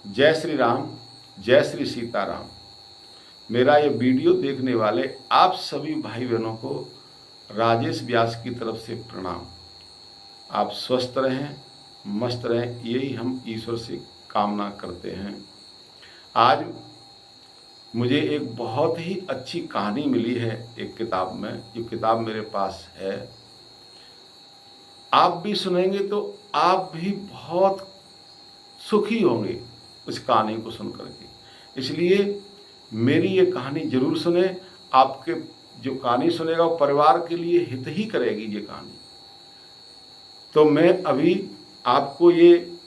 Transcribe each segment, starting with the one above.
जय श्री राम, जय श्री सीताराम। मेरा ये वीडियो देखने वाले आप सभी भाई बहनों को राजेश व्यास की तरफ से प्रणाम। आप स्वस्थ रहें, मस्त रहें, यही हम ईश्वर से कामना करते हैं। आज मुझे एक बहुत ही अच्छी कहानी मिली है एक किताब में, जो किताब मेरे पास है। आप भी सुनेंगे तो आप भी बहुत सुखी होंगे उस कहानी को सुन करके। इसलिए मेरी ये कहानी जरूर सुने। आपके जो कहानी सुनेगा वो परिवार के लिए हित ही करेगी ये कहानी। तो मैं अभी आपको ये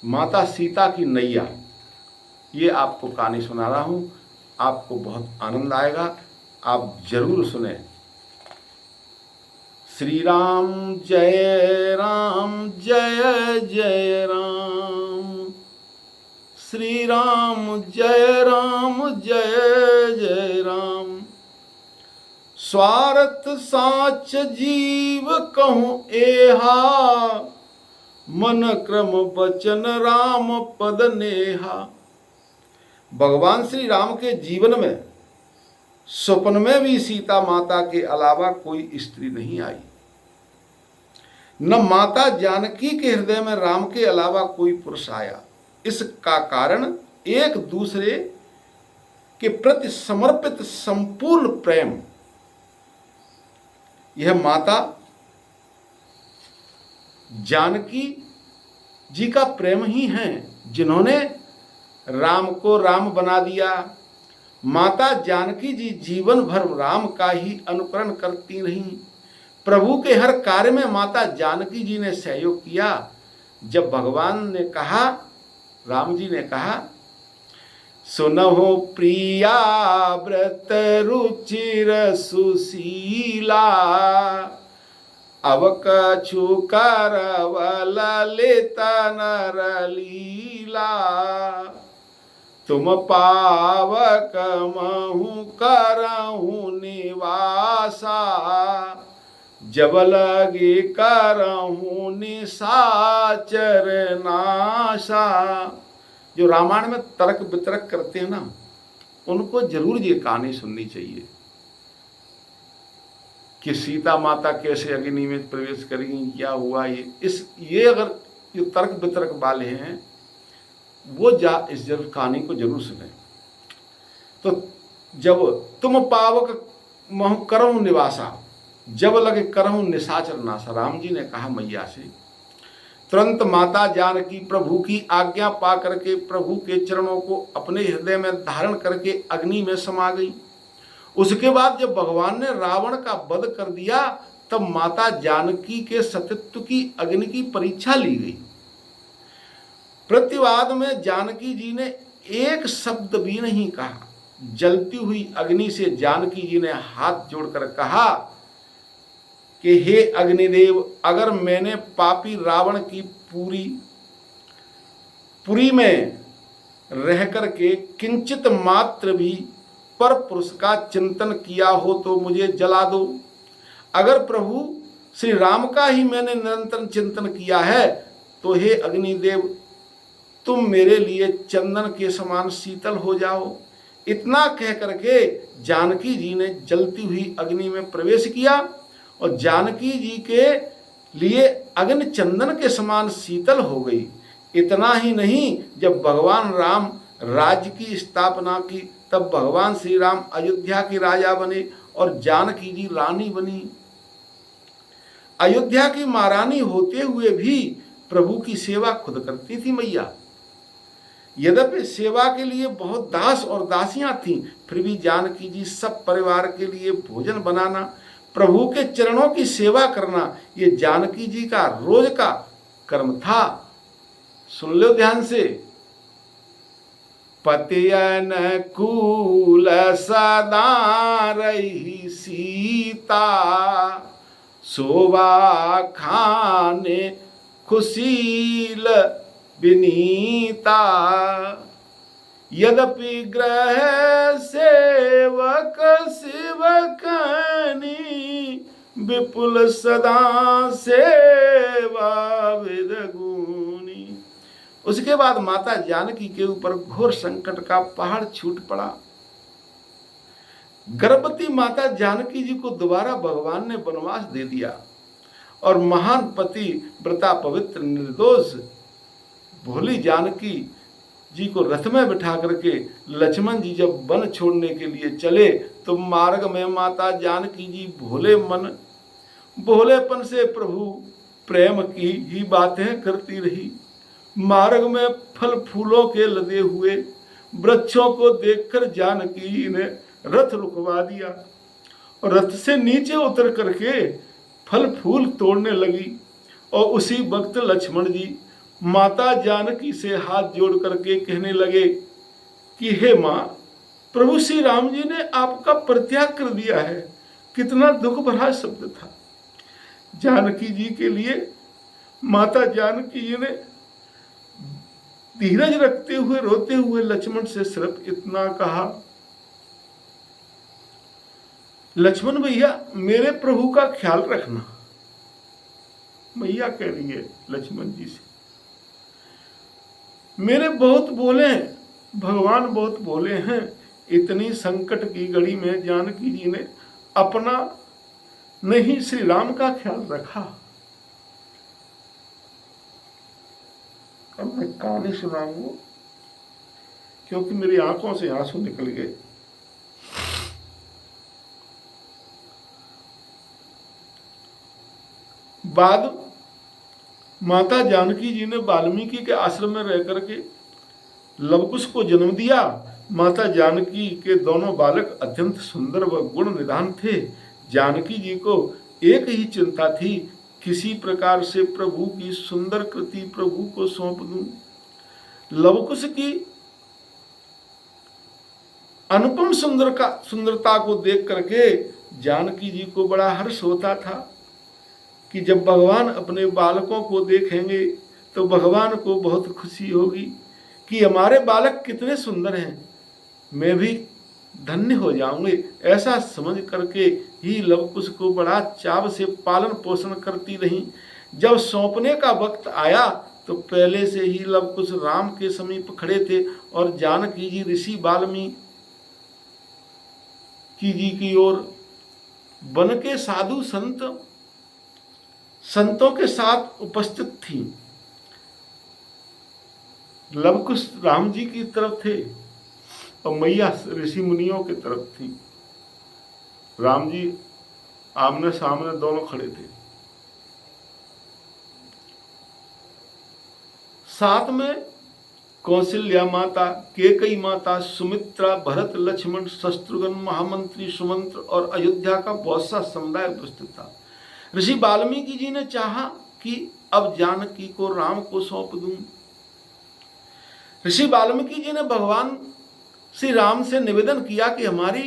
माता सीता की नैया, ये आपको कहानी सुना रहा हूँ। आपको बहुत आनंद आएगा, आप जरूर सुने। श्री राम जय राम, जय जय राम। श्री राम जय राम, जय जय राम। स्वार्थ साच जीव कहूँ एहा, मन क्रम बचन राम पद नेहा। भगवान श्री राम के जीवन में स्वप्न में भी सीता माता के अलावा कोई स्त्री नहीं आई। न माता जानकी के हृदय में राम के अलावा कोई पुरुष आया। इसका कारण एक दूसरे के प्रति समर्पित संपूर्ण प्रेम। यह माता जानकी जी का प्रेम ही है जिन्होंने राम को राम बना दिया। माता जानकी जी जीवन भर राम का ही अनुकरण करती रहीं। प्रभु के हर कार्य में माता जानकी जी ने सहयोग किया। जब भगवान ने कहा, राम जी ने कहा, सुनहो प्रिया व्रत रुचिर सुशीला, अब कछु करव ललित नर लीला। तुम पावक महु करहु निवासा, जब लगे करहु निशाचर नाशा। जो रामायण में तर्क वितर्क करते हैं ना, उनको जरूर ये कहानी सुननी चाहिए कि सीता माता कैसे अग्नि में प्रवेश करेंगी, क्या हुआ। ये अगर जो तर्क वितर्क वाले हैं वो इस जरूर कहानी को जरूर सुने। तो जब तुम पावक महु करहु निवासा, जब लगे करहु निशाचर नाशा। राम जी ने कहा मैया से। तुरंत माता जानकी प्रभु की आज्ञा पा करके प्रभु के चरणों को अपने हृदय में धारण करके अग्नि में समा गई। उसके बाद जब भगवान ने रावण का वध कर दिया, तब माता जानकी के सतीत्व की अग्नि की परीक्षा ली गई। प्रतिवाद में जानकी जी ने एक शब्द भी नहीं कहा। जलती हुई अग्नि से जानकी जी ने हाथ जोड़कर कहा कि हे अग्निदेव, अगर मैंने पापी रावण की पुरी में रह करके किंचित मात्र भी पर पुरुष का चिंतन किया हो तो मुझे जला दो। अगर प्रभु श्री राम का ही मैंने निरंतर चिंतन किया है तो हे अग्निदेव, तुम मेरे लिए चंदन के समान शीतल हो जाओ। इतना कह करके जानकी जी ने जलती हुई अग्नि में प्रवेश किया और जानकी जी के लिए अग्नि चंदन के समान शीतल हो गई। इतना ही नहीं, जब भगवान राम राज्य की स्थापना की तब भगवान श्री राम अयोध्या के राजा बने और जानकी जी रानी बनी। अयोध्या की महारानी होते हुए भी प्रभु की सेवा खुद करती थी मैया। यद्यपि सेवा के लिए बहुत दास और दासियां थीं, फिर भी जानकी जी सब परिवार के लिए भोजन बनाना, प्रभु के चरणों की सेवा करना, ये जानकी जी का रोज का कर्म था। सुन लो ध्यान से। पतियन कूल सदा रही सीता, शोभा खाने खुशील विनीता। यद्यपि ग्रह सेवक शिवकनी, विपुल सदा सेवा विद गुणी। उसके बाद माता जानकी के ऊपर घोर संकट का पहाड़ छूट पड़ा। गर्भवती माता जानकी जी को दोबारा भगवान ने वनवास दे दिया और महान पति व्रता पवित्र निर्दोष भोली जानकी जी को रथ में बिठा करके लक्ष्मण जी जब वन छोड़ने के लिए चले तो मार्ग में माता जानकी जी भोलेपन से प्रभु प्रेम की ही बातें करती रही। मार्ग में फल फूलों के लदे हुए वृक्षों को देखकर जानकी जी ने रथ रुकवा दिया और रथ से नीचे उतर करके फल फूल तोड़ने लगी। और उसी वक्त लक्ष्मण जी माता जानकी से हाथ जोड़ करके कहने लगे कि हे माँ, प्रभु श्री राम जी ने आपका परित्याग कर दिया है। कितना दुख भरा शब्द था। जानकी जी के लिए माता जानकी जी ने धीरज रखते हुए रोते हुए लक्ष्मण से सिर्फ इतना कहा, लक्ष्मण भैया मेरे प्रभु का ख्याल रखना। मैया कह रही है लक्ष्मण जी से, मेरे बहुत बोले हैं, भगवान बहुत बोले हैं। इतनी संकट की घड़ी में जानकी जी ने अपना नहीं श्री राम का ख्याल रखा। अब मैं कहानी सुनाऊंगा क्योंकि मेरी आंखों से आंसू निकल गए। बाद माता जानकी जी ने वाल्मीकि के आश्रम में रह करके लवकुश को जन्म दिया। माता जानकी के दोनों बालक अत्यंत सुंदर व गुण निधान थे। जानकी जी को एक ही चिंता थी, किसी प्रकार से प्रभु की सुंदर कृति प्रभु को सौंप दूं। लवकुश की अनुपम सुंदरता को देख करके जानकी जी को बड़ा हर्ष होता था कि जब भगवान अपने बालकों को देखेंगे तो भगवान को बहुत खुशी होगी कि हमारे बालक कितने सुंदर हैं, मैं भी धन्य हो जाऊंगे। ऐसा समझ करके ही लवकुश को बड़ा चाव से पालन पोषण करती रही। जब सौंपने का वक्त आया तो पहले से ही लवकुश राम के समीप खड़े थे और जानकी जी ऋषि वाल्मीकि जी की ओर वन के साधु संतों के साथ उपस्थित थी। लवकुश राम जी की तरफ थे और मैया ऋषि मुनियों की तरफ थी। राम जी आमने सामने दोनों खड़े थे। साथ में कौशल्या माता, केकई माता, सुमित्रा, भरत, लक्ष्मण, शत्रुघ्न, महामंत्री सुमंत्र और अयोध्या का बहुत सा समुदाय उपस्थित था। ऋषि वाल्मीकि जी ने चाहा कि अब जानकी को राम को सौंप दूं। ऋषि वाल्मीकि जी ने भगवान श्री राम से निवेदन किया कि हमारी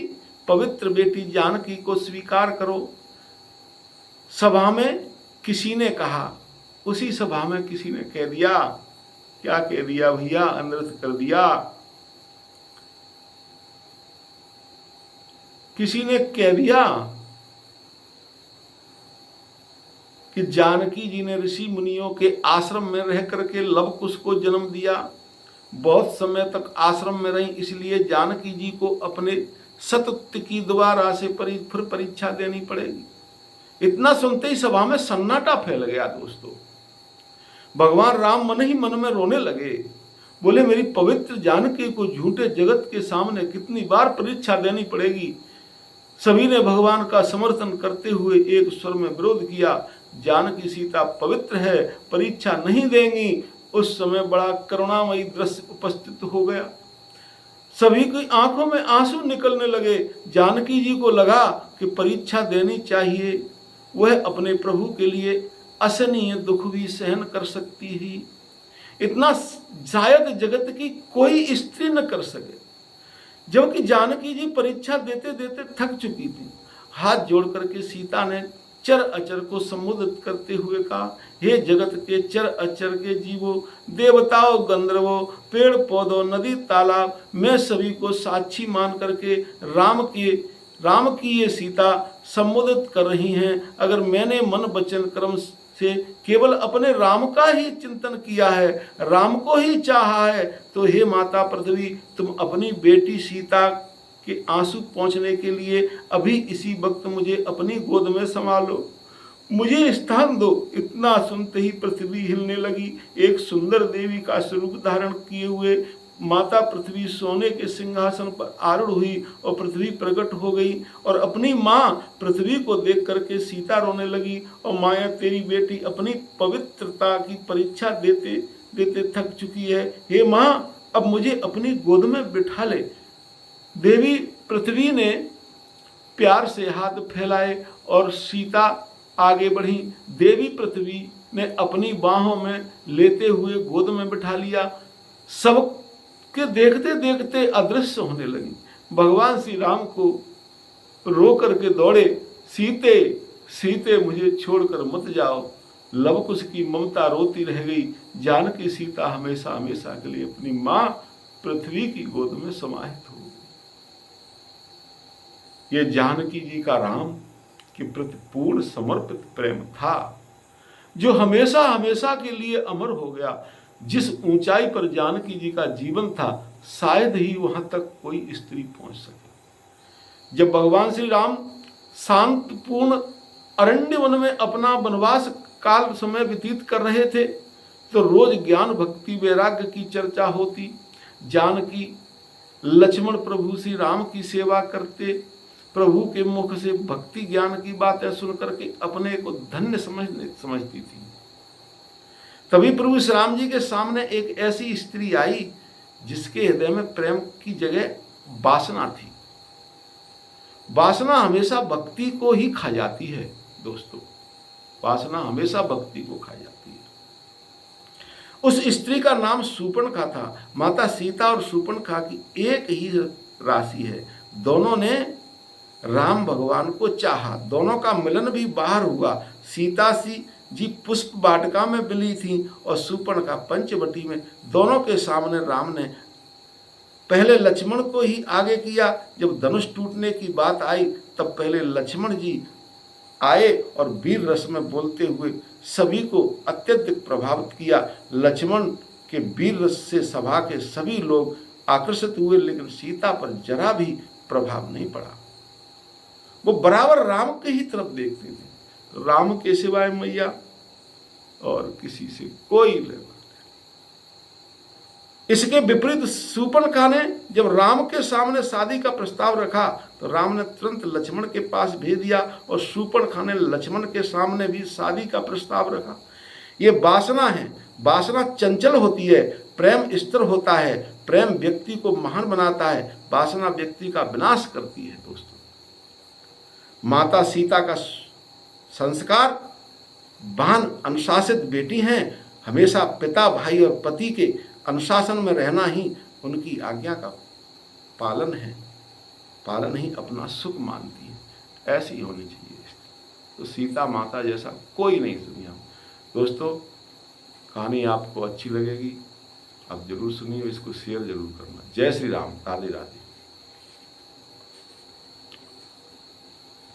पवित्र बेटी जानकी को स्वीकार करो। सभा में किसी ने कहा, उसी सभा में किसी ने कह दिया, क्या कह दिया भैया, अनर्थ कर दिया। किसी ने कह दिया कि जानकी जी ने ऋषि मुनियों के आश्रम में रह करके लवकुश को जन्म दिया, बहुत समय तक आश्रम में रही, इसलिए जानकी जी को अपने सतत्व की दोबारा से फिर परीक्षा देनी पड़ेगी। इतना सुनते ही सभा में सन्नाटा फैल गया। दोस्तों, भगवान राम मन ही मन में रोने लगे। बोले, मेरी पवित्र जानकी को झूठे जगत के सामने कितनी बार परीक्षा देनी पड़ेगी। सभी ने भगवान का समर्थन करते हुए एक स्वर में विरोध किया। जानकी सीता पवित्र है, परीक्षा नहीं देंगी। उस समय बड़ा करुणामयी दृश्य उपस्थित हो गया। सभी की आंखों में आंसू निकलने लगे। जानकी जी को लगा कि परीक्षा देनी चाहिए, वह अपने प्रभु के लिए असहनीय दुख भी सहन कर सकती ही। इतना शायद जगत की कोई स्त्री न कर सके। जबकि जानकी जी परीक्षा देते देते थक चुकी थी। हाथ जोड़ करके सीता ने चर अचर को संबोधित करते हुए कहा, हे जगत के चर अचर के जीवों, देवताओं, गंधर्वों, पेड़ पौधों, नदी तालाब, मैं सभी को साक्षी मान करके राम की ये सीता संबोधित कर रही हैं। अगर मैंने मन वचन कर्म से केवल अपने राम का ही चिंतन किया है, राम को ही चाहा है, तो हे माता पृथ्वी, तुम अपनी बेटी सीता के आंसू पहुंचने के लिए अभी इसी वक्त मुझे अपनी गोद में संभालो, मुझे स्थान दो। इतना सुनते ही पृथ्वी हिलने लगी। एक सुंदर देवी का स्वरूप धारण किए हुए माता पृथ्वी सोने के सिंहासन पर आरूढ़ हुई और पृथ्वी प्रकट हो गई और अपनी माँ पृथ्वी को देख करके सीता रोने लगी और माया तेरी बेटी अपनी पवित्रता की परीक्षा देते देते थक चुकी है, हे माँ अब मुझे अपनी गोद में बिठा ले। देवी पृथ्वी ने प्यार से हाथ फैलाए और सीता आगे बढ़ी। देवी पृथ्वी ने अपनी बाहों में लेते हुए गोद में बिठा लिया। सब के देखते देखते अदृश्य होने लगी। भगवान श्री राम को रो करके दौड़े, सीते सीते मुझे छोड़कर मत जाओ। लव कुश की ममता रोती रह गई। जानकी सीता हमेशा हमेशा के लिए अपनी माँ पृथ्वी की गोद में समाहित हो गई। ये जानकी जी का राम के प्रति पूर्ण समर्पित प्रेम था, जो हमेशा हमेशा के लिए अमर हो गया। जिस ऊंचाई पर जानकी जी का जीवन था, शायद ही वहां तक कोई स्त्री पहुंच सके। जब भगवान श्री राम शांतपूर्ण अरण्य वन में अपना वनवास काल समय व्यतीत कर रहे थे, तो रोज ज्ञान भक्ति वैराग्य की चर्चा होती। जानकी लक्ष्मण प्रभु श्री राम की सेवा करते, प्रभु के मुख से भक्ति ज्ञान की बातें सुन करके अपने को धन्य समझती थी। तभी प्रभु श्री राम जी के सामने एक ऐसी स्त्री आई जिसके हृदय में प्रेम की जगह वासना थी। वासना हमेशा भक्ति को ही खा जाती है दोस्तों, वासना हमेशा भक्ति को खा जाती है। उस स्त्री का नाम शूर्पणखा था। माता सीता और शूर्पणखा की एक ही राशि है। दोनों ने राम भगवान को चाहा, दोनों का मिलन भी बाहर हुआ। सीता जी पुष्प वाटिका में मिली थी और शूर्पणखा पंचवटी में। दोनों के सामने राम ने पहले लक्ष्मण को ही आगे किया। जब धनुष टूटने की बात आई तब पहले लक्ष्मण जी आए और वीर रस में बोलते हुए सभी को अत्यधिक प्रभावित किया। लक्ष्मण के वीर रस से सभा के सभी लोग आकर्षित हुए, लेकिन सीता पर जरा भी प्रभाव नहीं पड़ा। वो बराबर राम के ही तरफ देखते थे, राम के सिवाय मैया और किसी से कोई लेना। इसके विपरीत शूर्पणखा ने जब राम के सामने शादी का प्रस्ताव रखा तो राम ने तुरंत लक्ष्मण के पास भेज दिया और शूर्पणखा ने लक्ष्मण के सामने भी शादी का प्रस्ताव रखा। ये वासना है, वासना चंचल होती है, प्रेम स्थिर होता है, प्रेम व्यक्ति को महान बनाता है, वासना व्यक्ति का विनाश करती है। दोस्तों, माता सीता का संस्कार बहन अनुशासित बेटी हैं, हमेशा पिता भाई और पति के अनुशासन में रहना ही उनकी आज्ञा का पालन है, पालन ही अपना सुख मानती है। ऐसी होनी चाहिए। तो सीता माता जैसा कोई नहीं दुनिया में। दोस्तों, कहानी आपको अच्छी लगेगी, आप जरूर सुनिए, इसको शेयर जरूर करना। जय श्री राम, राधे राधे,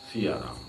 सिया राम।